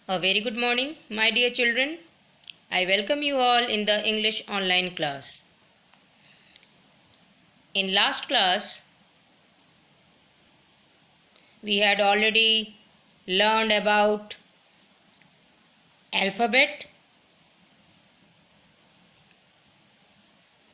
A very good morning, my dear children. I welcome you all in the English online class. In last class, we had already learned about alphabet,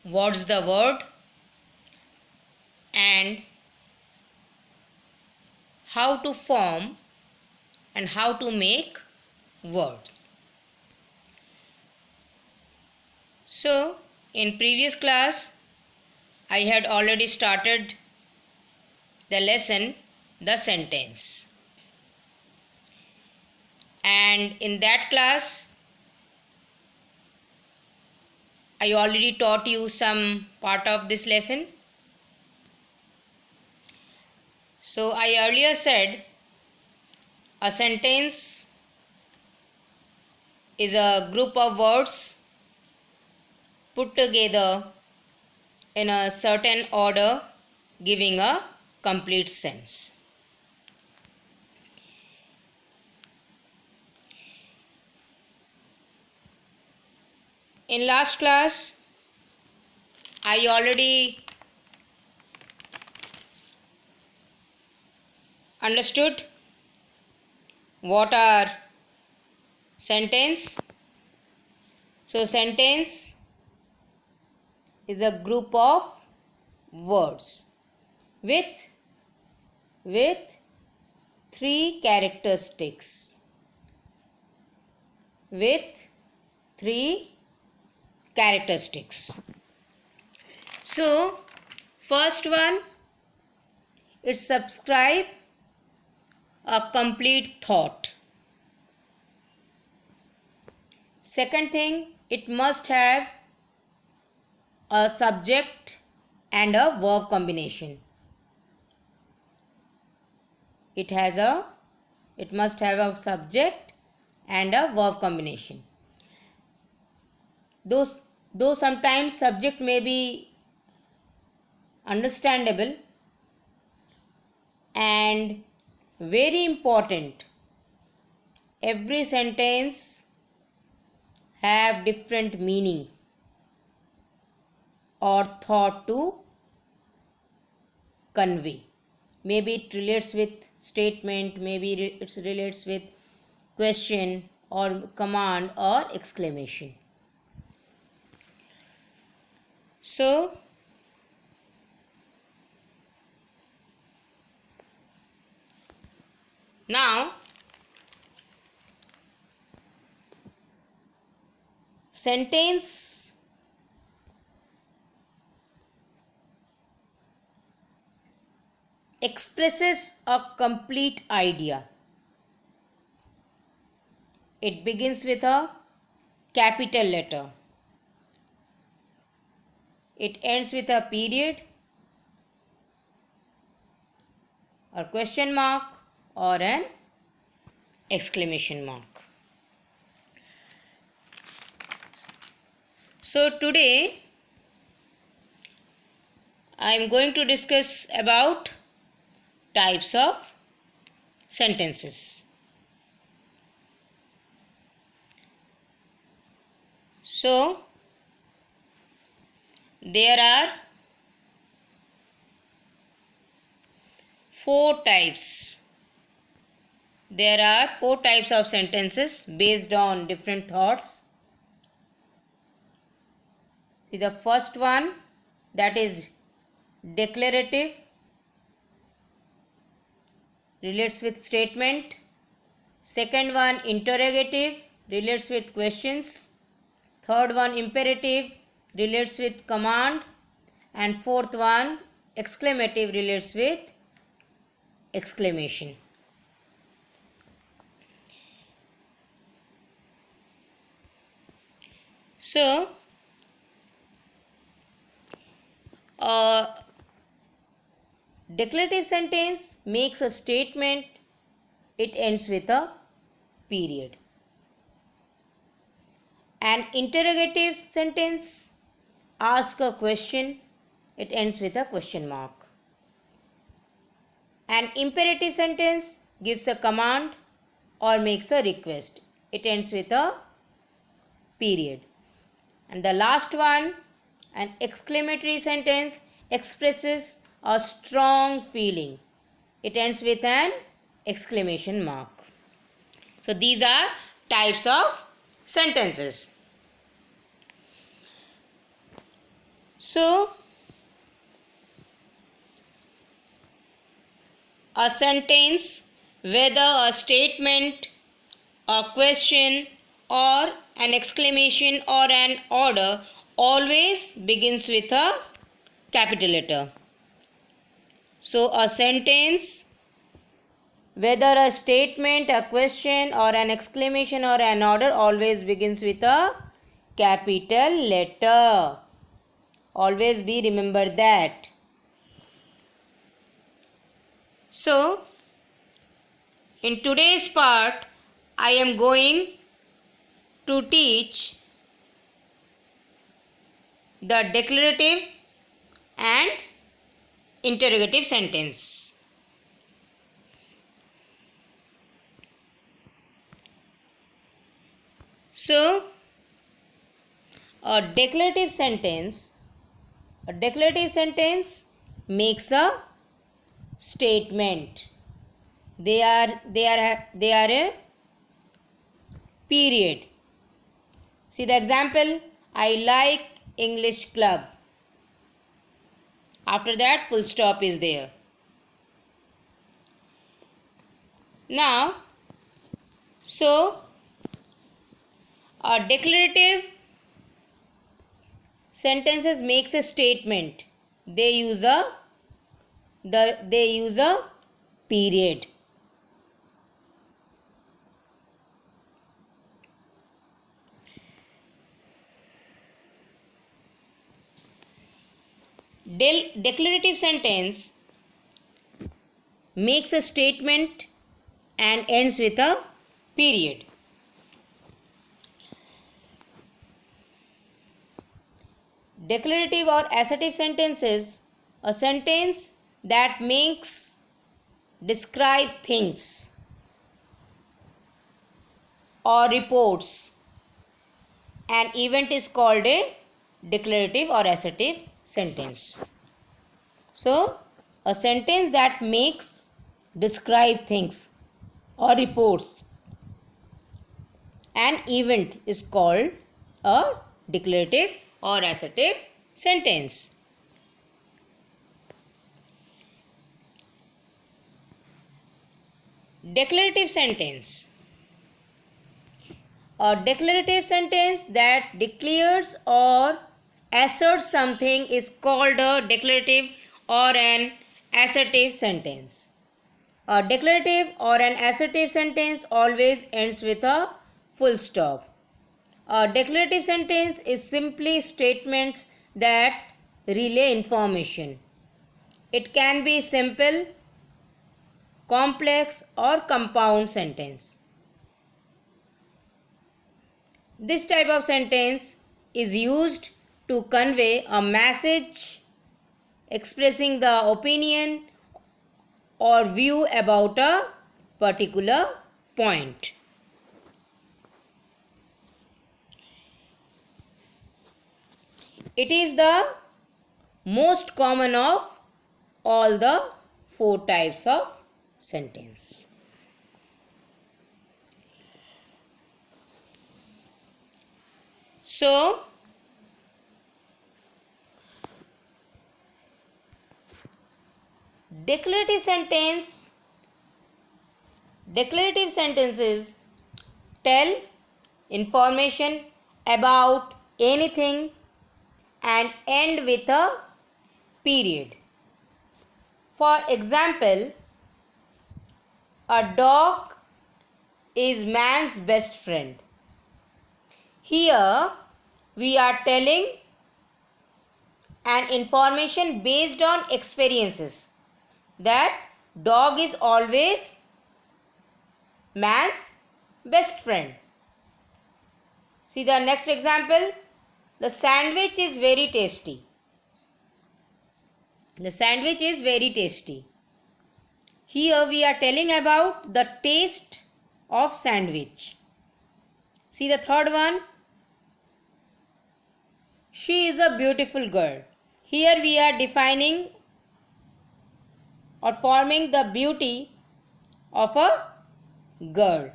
what's the word, and how to form and how to make word. So, in previous class, I had already started the lesson, the sentence. And in that class, I already taught you some part of this lesson. So I earlier said a sentence is a group of words put together in a certain order giving a complete sense. In last class, I already understood what are sentence. So sentence is a group of words with three characteristics. With three characteristics. So first one, it subscribe a complete thought. Second thing, it must have a subject and a verb combination. It must have a subject and a verb combination. Though sometimes subject may be understandable, and very important, every sentence have different meaning or thought to convey. Maybe it relates with statement, maybe it relates with question or command or exclamation. So now sentence expresses a complete idea. It begins with a capital letter. It ends with a period or question mark or an exclamation mark. So today I am going to discuss about types of sentences. So there are four types. There are four types of sentences based on different thoughts. See, the first one, that is declarative, relates with statement. Second one, interrogative, relates with questions. Third one, imperative, relates with command. And fourth one, exclamative, relates with exclamation. So a declarative sentence makes a statement, it ends with a period. An interrogative sentence asks a question, it ends with a question mark. An imperative sentence gives a command, or makes a request. It ends with a period. And the last one, an exclamatory sentence expresses a strong feeling. It ends with an exclamation mark. So these are types of sentences. So a sentence, whether a statement, a question, or an exclamation or an order, always begins with a capital letter. So a sentence, whether a statement, a question, or an exclamation or an order, always begins with a capital letter. Always be remember that. So, in today's part, I am going to teach the declarative and interrogative sentence. So, a declarative sentence makes a statement. They are a period. See the example, I like English club. After that, full stop is there. Now, so a declarative sentences makes a statement. They use a period. Declarative sentence makes a statement and ends with a period. Declarative or assertive sentences, a sentence that makes describe things or reports an event is called a declarative or assertive sentence. So, a sentence that makes describe things or reports an event is called a declarative or assertive sentence. Declarative sentence. A declarative sentence that declares or asserts something is called a declarative or an assertive sentence. A declarative or an assertive sentence always ends with a full stop. A declarative sentence is simply statements that relay information. It can be simple, complex, or compound sentence. This type of sentence is used to convey a message expressing the opinion or view about a particular point. It is the most common of all the 4 types of sentence. So, declarative sentences tell information about anything and end with a period. For example, a dog is man's best friend. Here we are telling an information based on experiences that dog is always man's best friend. See the next example. The sandwich is very tasty. The sandwich is very tasty. Here we are telling about the taste of sandwich. See the third one. She is a beautiful girl. Here we are defining or forming the beauty of a girl.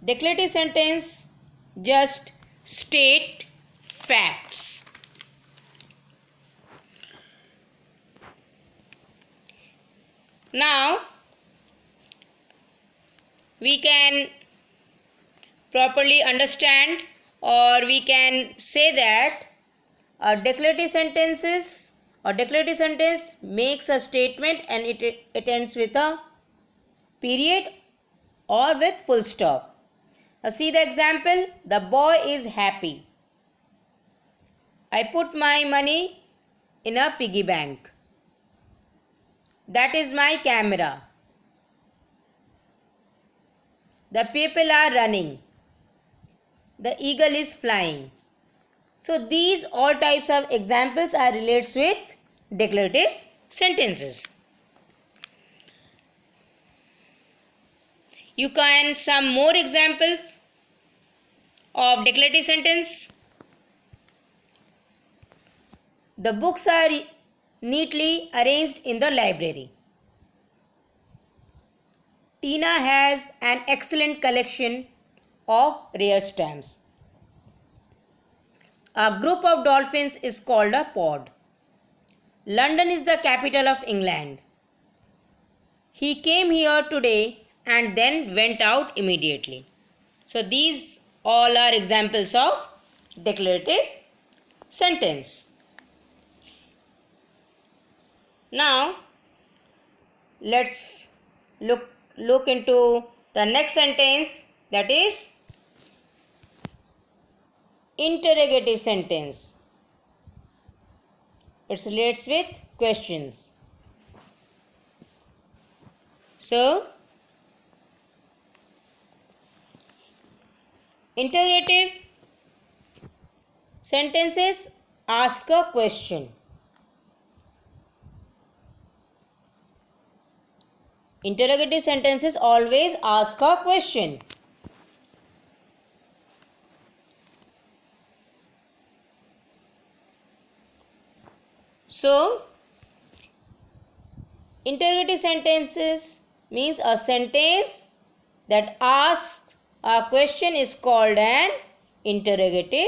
Declarative sentence just state facts. Now we can properly understand, or we can say that a declarative sentence makes a statement and it ends with a period or with full stop. Now see the example. The boy is happy. I put my money in a piggy bank. That is my camera. The people are running. The eagle is flying. So these all types of examples are related with declarative sentences. You can some more examples of declarative sentence. The books are neatly arranged in the library. Tina has an excellent collection of rare stamps. A group of dolphins is called a pod. London is the capital of England. He came here today and then went out immediately. So these all are examples of declarative sentence. Now let's look into the next sentence, that is interrogative sentence. It relates with questions. So interrogative sentences ask a question. Interrogative sentences always ask a question. So, interrogative sentences means a sentence that asks a question is called an interrogative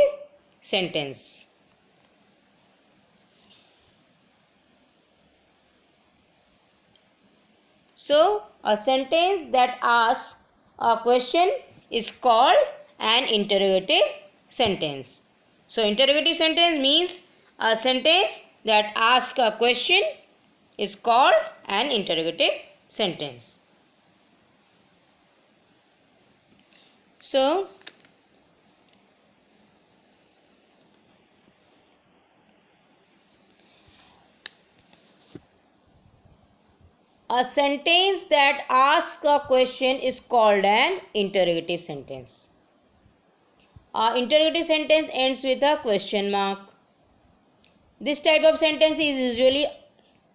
sentence. So, a sentence that asks a question is called an interrogative sentence. So, interrogative sentence means a sentence that asks a question is called an interrogative sentence. So, a sentence that asks a question is called an interrogative sentence. Our interrogative sentence ends with a question mark. This type of sentence is usually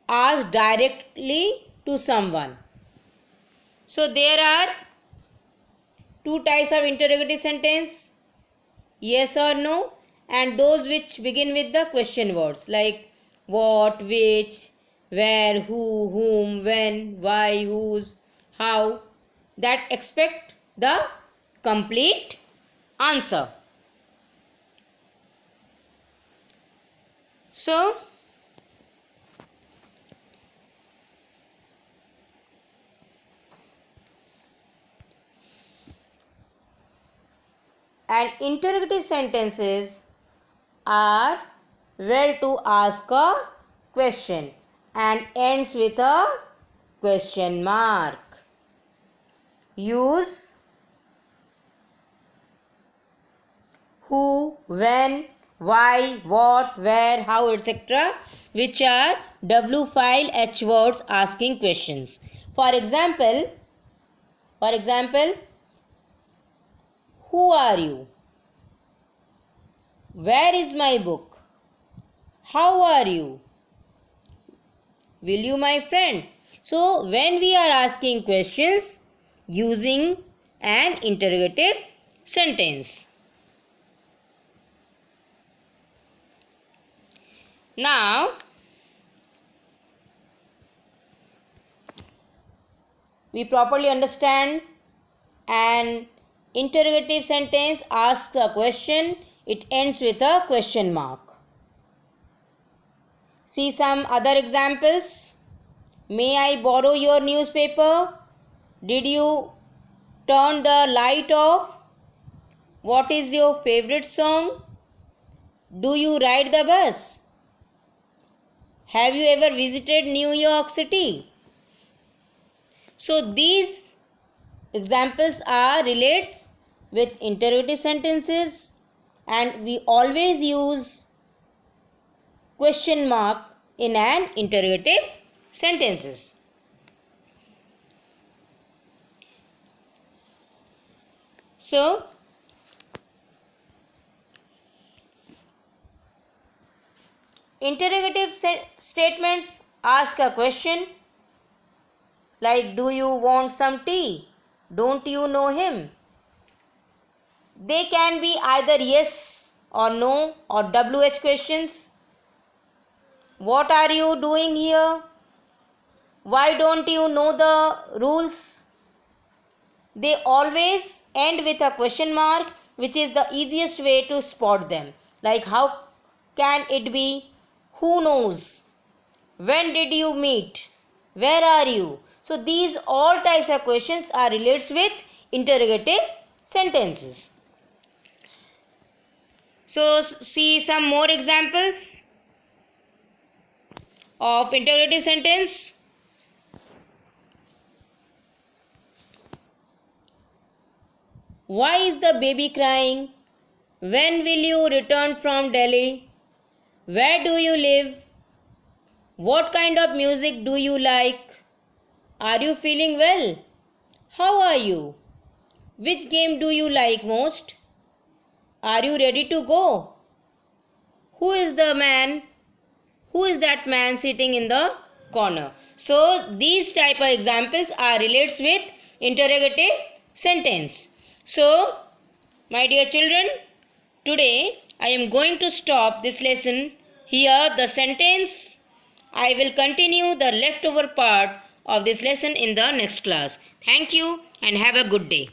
asked directly to someone. So there are two types of interrogative sentence, yes or no, and those which begin with the question words like what, which, where, who, whom, when, why, whose, how, that expect the complete answer. So, and interrogative sentences are well to ask a question and ends with a question mark. Use who, when, why, what, where, how, etc., which are W file H words asking questions. For example, who are you? Where is my book? How are you? Will you, my friend? So when we are asking questions, using an interrogative sentence. Now, we properly understand an interrogative sentence asks a question, it ends with a question mark. See some other examples. May I borrow your newspaper? Did you turn the light off? What is your favorite song? Do you ride the bus? Have you ever visited New York City? So these examples are relates with interrogative sentences, and we always use question mark in an interrogative sentences. So interrogative statements ask a question like, do you want some tea? Don't you know him? They can be either yes or no or WH questions. What are you doing here? Why don't you know the rules? They always end with a question mark, which is the easiest way to spot them. Like, how can it be? Who knows? When did you meet? Where are you? So these all types of questions are related with interrogative sentences. So see some more examples of interrogative sentence. Why is the baby crying? When will you return from Delhi? Where do you live? What kind of music do you like? Are you feeling well? How are you? Which game do you like most? Are you ready to go? Who is the man? Who is that man sitting in the corner? So these type of examples are related with interrogative sentence. So, my dear children, today I am going to stop this lesson here. The sentence, I will continue the leftover part of this lesson in the next class. Thank you and have a good day.